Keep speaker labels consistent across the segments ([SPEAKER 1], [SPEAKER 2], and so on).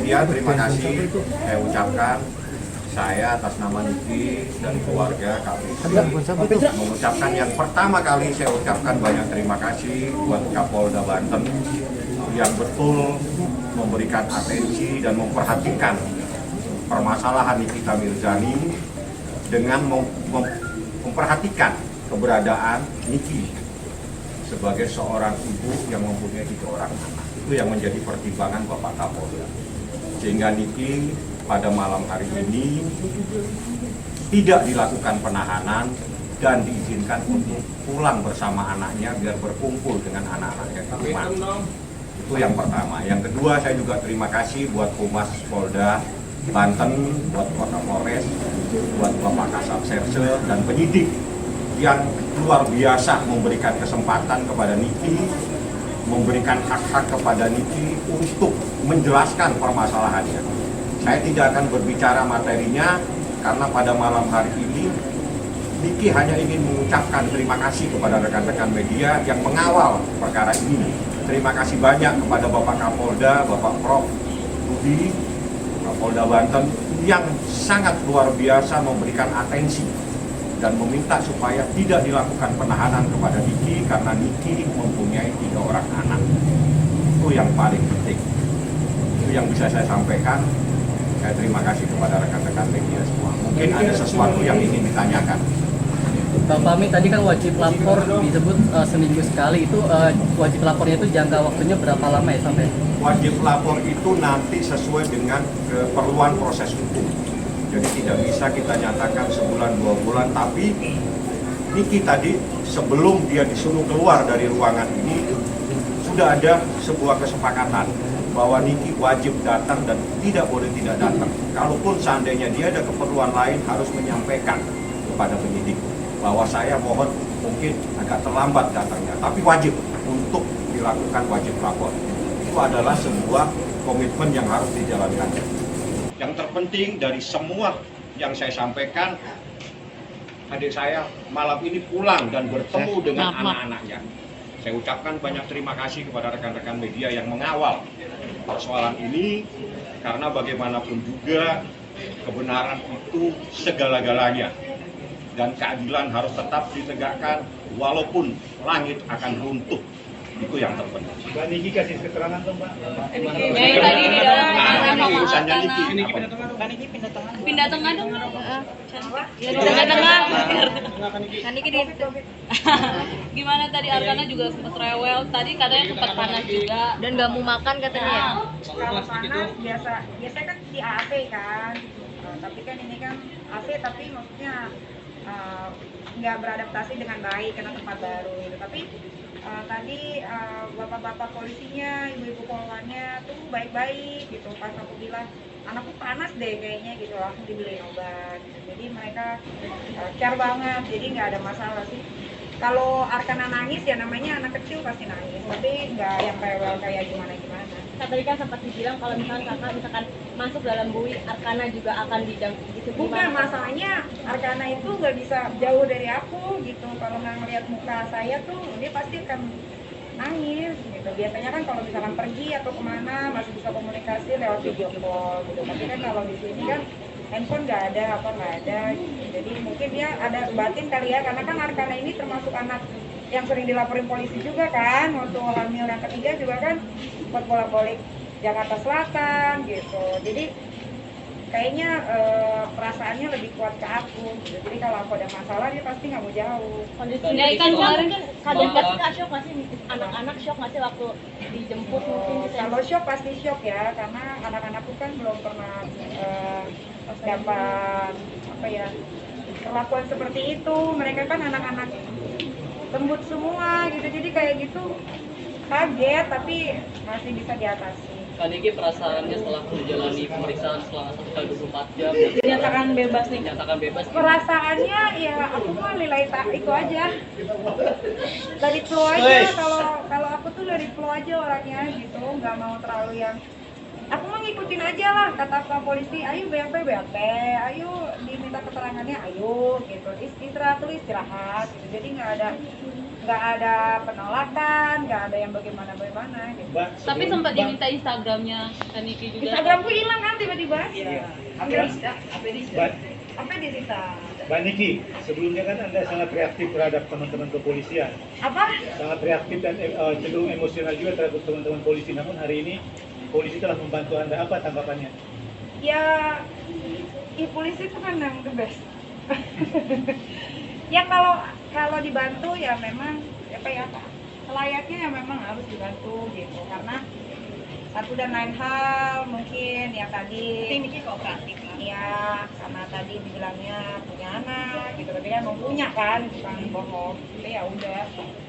[SPEAKER 1] media, terima kasih saya ucapkan. Saya atas nama Niki dan keluarga kami mengucapkan yang pertama kali saya ucapkan banyak terima kasih buat Kapolda Banten yang betul memberikan atensi dan memperhatikan permasalahan Nikita Mirzani dengan memperhatikan keberadaan Niki sebagai seorang ibu yang mempunyai 3 orang anak. Itu yang menjadi pertimbangan Bapak Kapolda. Sehingga Niki pada malam hari ini tidak dilakukan penahanan dan diizinkan untuk pulang bersama anaknya biar berkumpul dengan anak-anaknya di rumah. Itu yang pertama. Yang kedua, saya juga terima kasih buat Humas Polda Banten, buat Kapolres, buat Bapak Kasat Serse dan penyidik yang luar biasa memberikan kesempatan kepada Niki, memberikan hak-hak kepada Niki untuk menjelaskan permasalahannya. Saya tidak akan berbicara materinya karena pada malam hari ini Niki hanya ingin mengucapkan terima kasih kepada rekan-rekan media yang mengawal perkara ini. Terima kasih banyak kepada Bapak Kapolda, Bapak Prof. Budi, Kapolda Banten yang sangat luar biasa memberikan atensi dan meminta supaya tidak dilakukan penahanan kepada Niki karena Niki mempunyai 3 orang anak. Itu yang paling penting. Itu yang bisa saya sampaikan. Saya terima kasih kepada rekan-rekan media semua. Mungkin ada sesuatu yang ingin ditanyakan.
[SPEAKER 2] Bang Fahmi, tadi kan wajib lapor disebut seminggu sekali. Itu wajib lapornya itu jangka waktunya berapa lama ya sampai?
[SPEAKER 1] Wajib lapor itu nanti sesuai dengan keperluan proses hukum. Jadi tidak bisa kita nyatakan sebulan 2 bulan. Tapi Niki tadi sebelum dia disuruh keluar dari ruangan ini sudah ada sebuah kesepakatan bahwa Niki wajib datang dan tidak boleh tidak datang. Kalaupun seandainya dia ada keperluan lain harus menyampaikan kepada penyidik bahwa saya mohon mungkin agak terlambat datangnya, tapi wajib untuk dilakukan wajib lapor. Itu adalah sebuah komitmen yang harus dijalankan. Yang terpenting dari semua yang saya sampaikan, adik saya malam ini pulang dan bertemu dengan anak-anaknya. Saya ucapkan banyak terima kasih kepada rekan-rekan media yang mengawal persoalan ini, karena bagaimanapun juga kebenaran itu segala-galanya dan keadilan harus tetap ditegakkan walaupun langit akan runtuh. Itu yang terpenting.
[SPEAKER 3] Mbak Niki kasih keterangan tuh Mbak.
[SPEAKER 4] Yang tadi di dalam
[SPEAKER 1] Ini urusannya Niki.
[SPEAKER 4] Mbak Niki pindah tengah dong. Ya pindah tengah. Mbak Niki di gimana tadi Arkana juga sempat rewel. Tadi katanya sempat panas juga dan nggak mau makan katanya ya.
[SPEAKER 5] Kalau panas biasa kan di AC kan. Tapi kan ini kan AC tapi maksudnya nggak beradaptasi dengan baik karena tempat baru gitu. Tapi tadi bapak-bapak polisinya, ibu-ibu polawannya tuh baik-baik gitu. Pas aku bilang anakku panas deh kayaknya gitu, langsung dibeliin obat gitu. Jadi mereka care banget, jadi nggak ada masalah sih. Kalau Arkana nangis ya namanya anak kecil pasti nangis, tapi nggak yang rewel kayak gimana-gimana.
[SPEAKER 6] Nah, tadi kan sempat dibilang kalau misalkan kakak misalkan masuk dalam bui, Arkana juga akan didampingi.
[SPEAKER 5] Bukan, masalahnya Arkana itu nggak bisa jauh dari aku gitu. Kalau nggak ngeliat muka saya tuh dia pasti akan nangis gitu. Biasanya kan kalau misalkan pergi atau kemana masih bisa komunikasi lewat video call gitu. Tapi kan kalau di sini kan handphone nggak ada, apa nggak ada gitu. Jadi mungkin dia ada batin kali ya, karena kan Arkana ini termasuk anak yang sering dilaporin polisi juga kan. Waktu hamil yang ketiga juga kan buat bolak-balik Jakarta Selatan gitu. Jadi kayaknya perasaannya lebih kuat ke aku gitu. Jadi kalau aku ada masalah dia pasti nggak mau jauh.
[SPEAKER 6] Kondisinya
[SPEAKER 4] Ikan kemarin
[SPEAKER 6] kan kaget nggak sih kak, shock nggak sih, anak-anak shock nggak sih waktu dijemput mungkin gitu?
[SPEAKER 5] Kalau shock pasti shock ya, karena anak-anakku kan belum pernah dapat apa ya perlakuan seperti itu. Mereka kan anak-anak lembut semua gitu, jadi kayak gitu kaget tapi masih bisa diatasi.
[SPEAKER 2] Kak Niki perasaannya setelah menjalani pemeriksaan selama 1x24 jam
[SPEAKER 4] Dinyatakan bebas nih.
[SPEAKER 2] dinyatakan bebas.
[SPEAKER 5] Perasaannya ya aku mah nilai itu aja, dari flow aja. Kalau aku tuh dari flow aja orangnya gitu, nggak mau terlalu yang aku mah ngikutin aja lah kata polisi, ayo BAP, ayo diminta minta keterangannya ayo gitu, istirahat dulu istirahat gitu. Jadi nggak ada penolakan, nggak ada yang bagaimana gitu.
[SPEAKER 3] Mbak,
[SPEAKER 4] Tapi sempat diminta Instagramnya kan Niki juga.
[SPEAKER 5] Instagramku hilang kan tiba-tiba.
[SPEAKER 3] Iya.
[SPEAKER 5] Mbak, apa disita?
[SPEAKER 3] Mbak Niki, sebelumnya kan Anda sangat reaktif terhadap teman-teman kepolisian.
[SPEAKER 5] Apa?
[SPEAKER 3] Sangat reaktif dan cenderung emosional juga terhadap teman-teman polisi. Namun hari ini polisi telah membantu Anda. Apa tanggapannya?
[SPEAKER 5] Ya, polisi itu kan yang the best. Ya kalau dibantu ya memang apa ya selayaknya ya memang harus dibantu gitu, karena satu dan lain hal mungkin ya tadi ini kooperatif ya, karena tadi dibilangnya punya anak gitu, tapi kan mau punya kan bukan bohong, jadi ya udah.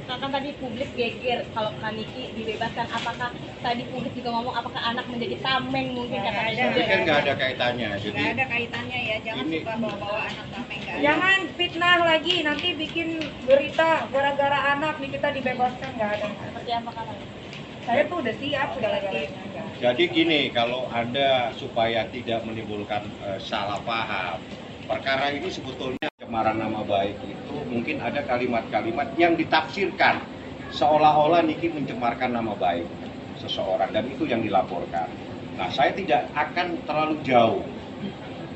[SPEAKER 6] Nah, kan tadi publik geger kalau Kak Niki dibebaskan, apakah tadi publik juga ngomong apakah anak menjadi tameng mungkin
[SPEAKER 5] Nggak
[SPEAKER 6] katanya
[SPEAKER 5] ada.
[SPEAKER 1] Tapi
[SPEAKER 6] juga.
[SPEAKER 1] kan nggak ada kaitannya. Jadi
[SPEAKER 5] Nggak ada kaitannya ya, jangan
[SPEAKER 1] Ini-
[SPEAKER 5] suka bawa-bawa anak tameng. Jangan fitnah lagi, nanti bikin berita gara-gara anak nih kita dibebaskan, nggak ada.
[SPEAKER 6] Seperti apa Kak?
[SPEAKER 5] Saya tuh udah siap, udah lagi.
[SPEAKER 1] Jadi gini, kalau Anda supaya tidak menimbulkan salah paham, perkara ini sebetulnya pencemaran nama baik itu mungkin ada kalimat-kalimat yang ditafsirkan seolah-olah Niki mencemarkan nama baik seseorang, dan itu yang dilaporkan. Nah, saya tidak akan terlalu jauh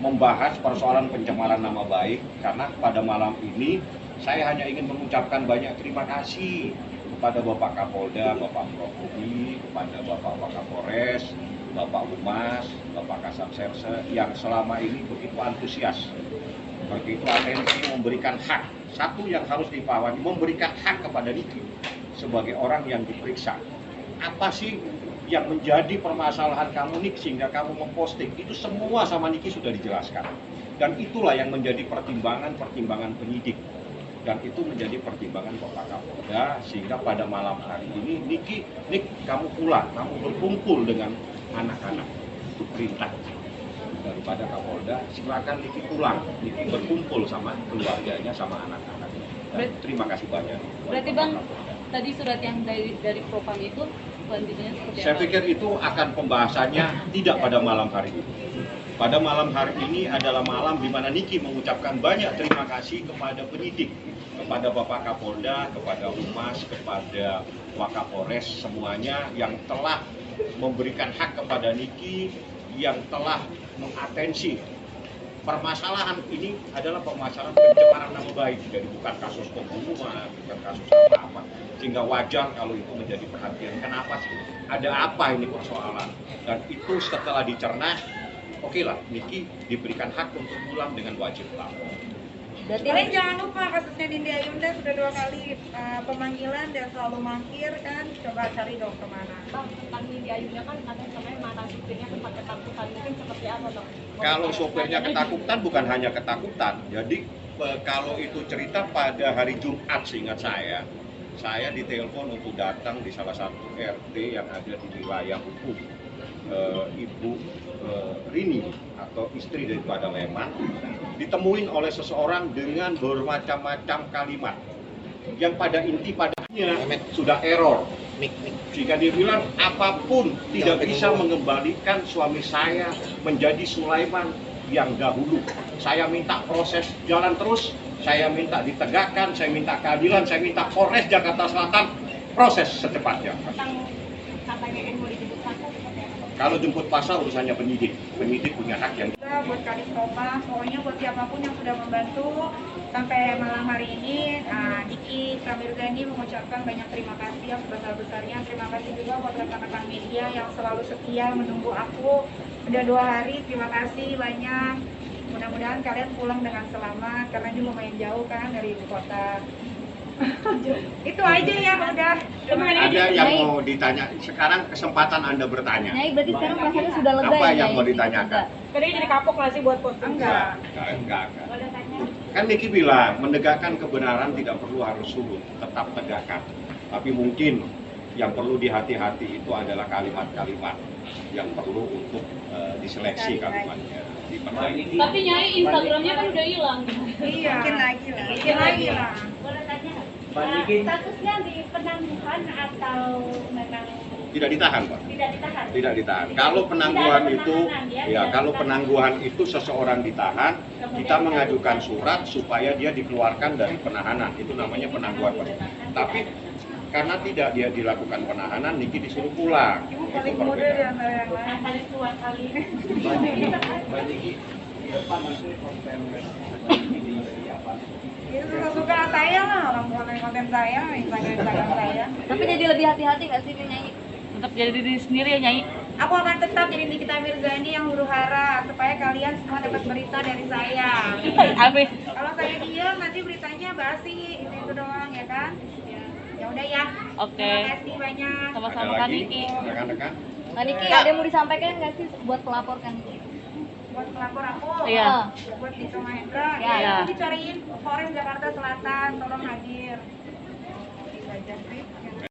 [SPEAKER 1] membahas persoalan pencemaran nama baik, karena pada malam ini saya hanya ingin mengucapkan banyak terima kasih kepada Bapak Kapolda, Bapak Propudi, kepada Bapak Wakapolres, Bapak Humas, Bapak Kasat Serse yang selama ini begitu antusias, begitu atensi memberikan hak. Satu yang harus dipahami, memberikan hak kepada Niki sebagai orang yang diperiksa. Apa sih yang menjadi permasalahan kamu Niki sehingga kamu memposting? Itu semua sama Niki sudah dijelaskan. Dan itulah yang menjadi pertimbangan penyidik. Dan itu menjadi pertimbangan Bapak Kapolda, sehingga pada malam hari ini Niki, kamu pulang, kamu berkumpul dengan anak-anak. Itu perintah daripada Kapolda, silakan Niki pulang, Niki berkumpul sama keluarganya, sama anak-anaknya. Dan terima kasih banyak.
[SPEAKER 4] Berarti Bang, tadi surat yang dari Propam itu selanjutnya seperti
[SPEAKER 1] Saya
[SPEAKER 4] apa?
[SPEAKER 1] pikir itu akan pembahasannya tidak pada malam hari ini. Pada malam hari ini adalah malam di mana Niki mengucapkan banyak terima kasih kepada penyidik, kepada Bapak Kapolda, kepada Humas, kepada Wakapolres, semuanya yang telah memberikan hak kepada Niki, yang telah mengatensi. Permasalahan ini adalah permasalahan pencemaran nama baik, jadi bukan kasus pembunuhan, bukan kasus apa-apa. Sehingga wajar kalau itu menjadi perhatian. Kenapa sih? Ada apa ini persoalan? Dan itu setelah dicerna, oke lah, Niki diberikan hak untuk pulang dengan wajib lapor.
[SPEAKER 5] Kalian jangan lupa kasusnya Nindi Ayunda sudah 2 kali pemanggilan dan selalu mangkir kan, coba cari dong kemana.
[SPEAKER 6] Bang, tentang Nindi Ayunda kan katanya sampai mantan supirnya sempat ketakutan, mungkin seperti apa Bang?
[SPEAKER 1] Kalau sopirnya ketakutan, bukan hanya ketakutan. Jadi kalau itu cerita pada hari Jumat, seingat saya ditelepon untuk datang di salah satu RT yang ada di wilayah hukum. Ibu Rini atau istri daripada Leman ditemuin oleh seseorang dengan bermacam-macam kalimat yang pada inti padanya sudah error, jika dia bilang apapun tidak bisa mengembalikan suami saya menjadi Sulaiman yang dahulu. Saya minta proses jalan terus, saya minta ditegakkan, saya minta keadilan, saya minta Polres Jakarta Selatan proses secepatnya.
[SPEAKER 6] Tentang katanya yang mau dijemput paksa seperti apa?
[SPEAKER 1] Kalau jemput pasal urusannya penyidik punya hak yang
[SPEAKER 5] Buat Kadif Propam, pokoknya buat siapapun yang sudah membantu sampai malam hari ini, Niki Pramirdani mengucapkan banyak terima kasih yang sebesar-besarnya. Terima kasih juga buat rekan-rekan media yang selalu setia menunggu aku. Udah 2 hari, terima kasih banyak. Mudah-mudahan kalian pulang dengan selamat, karena ini lumayan jauh kan dari ibu kota. Itu aja ya, udah.
[SPEAKER 1] ada yang mau ditanya. Sekarang kesempatan Anda bertanya.
[SPEAKER 4] Nyai, berarti sekarang perasaannya sudah lega
[SPEAKER 1] Apa
[SPEAKER 4] ya,
[SPEAKER 1] yang
[SPEAKER 4] Nyai?
[SPEAKER 1] mau ditanyakan?
[SPEAKER 5] Tadi jadi kapok nggak sih buat posting? Enggak.
[SPEAKER 1] Enggak. Kan Niki bilang menegakkan kebenaran tidak perlu harus surut, tetap tegakkan. Tapi mungkin yang perlu dihati-hati itu adalah kalimat-kalimat yang perlu untuk diseleksi kalimatnya, diperbaiki.
[SPEAKER 4] Tapi Nyai, Instagramnya kan udah hilang.
[SPEAKER 5] Iya. Bikin lagi lah.
[SPEAKER 7] Boleh tanya,
[SPEAKER 3] Mbak Niki.
[SPEAKER 7] statusnya di penangguhan atau memang
[SPEAKER 1] Tidak ditahan, Pak.
[SPEAKER 6] Tidak ditahan.
[SPEAKER 1] Tidak ditahan. Kalau penangguhan
[SPEAKER 6] Tidak ada
[SPEAKER 1] itu,
[SPEAKER 6] penahanan,
[SPEAKER 1] ya kalau penangguhan itu seseorang ditahan, kita mengajukan surat supaya dia dikeluarkan dari penahanan. Itu namanya penangguhan, Pak. Tapi karena tidak dia dilakukan penahanan, Niki disuruh pulang.
[SPEAKER 5] Ibu
[SPEAKER 1] Itu
[SPEAKER 5] paling muda di
[SPEAKER 1] perbedaan.
[SPEAKER 5] antara yang lain.
[SPEAKER 6] Paling tua kali.
[SPEAKER 5] Itu suka-suka saya lah, orang konten saya, Instagram saya.
[SPEAKER 4] Tapi jadi lebih hati-hati nggak sih nyanyi? Tetap jadi diri sendiri ya nyanyi.
[SPEAKER 5] Aku akan tetap jadi Nikita Mirzani yang huru hara supaya kalian semua dapat berita dari saya.
[SPEAKER 4] Amin.
[SPEAKER 5] Kalau saya diam nanti beritanya basi, itu doang ya kan? Ya udah ya.
[SPEAKER 4] Oke.
[SPEAKER 5] Terima kasih banyak.
[SPEAKER 1] Ada
[SPEAKER 4] Sama-sama Kak
[SPEAKER 1] lagi,
[SPEAKER 4] Niki.
[SPEAKER 1] rekan-rekan?
[SPEAKER 4] Kak Niki, ada yang mau disampaikan nggak sih buat pelapor Kak Niki?
[SPEAKER 5] Buat pelapor aku,
[SPEAKER 4] Iya.
[SPEAKER 5] buat Dito Mahendra,
[SPEAKER 4] Iya.
[SPEAKER 5] ya dicariin Polres Jakarta Selatan, tolong hadir. Itu aja sih.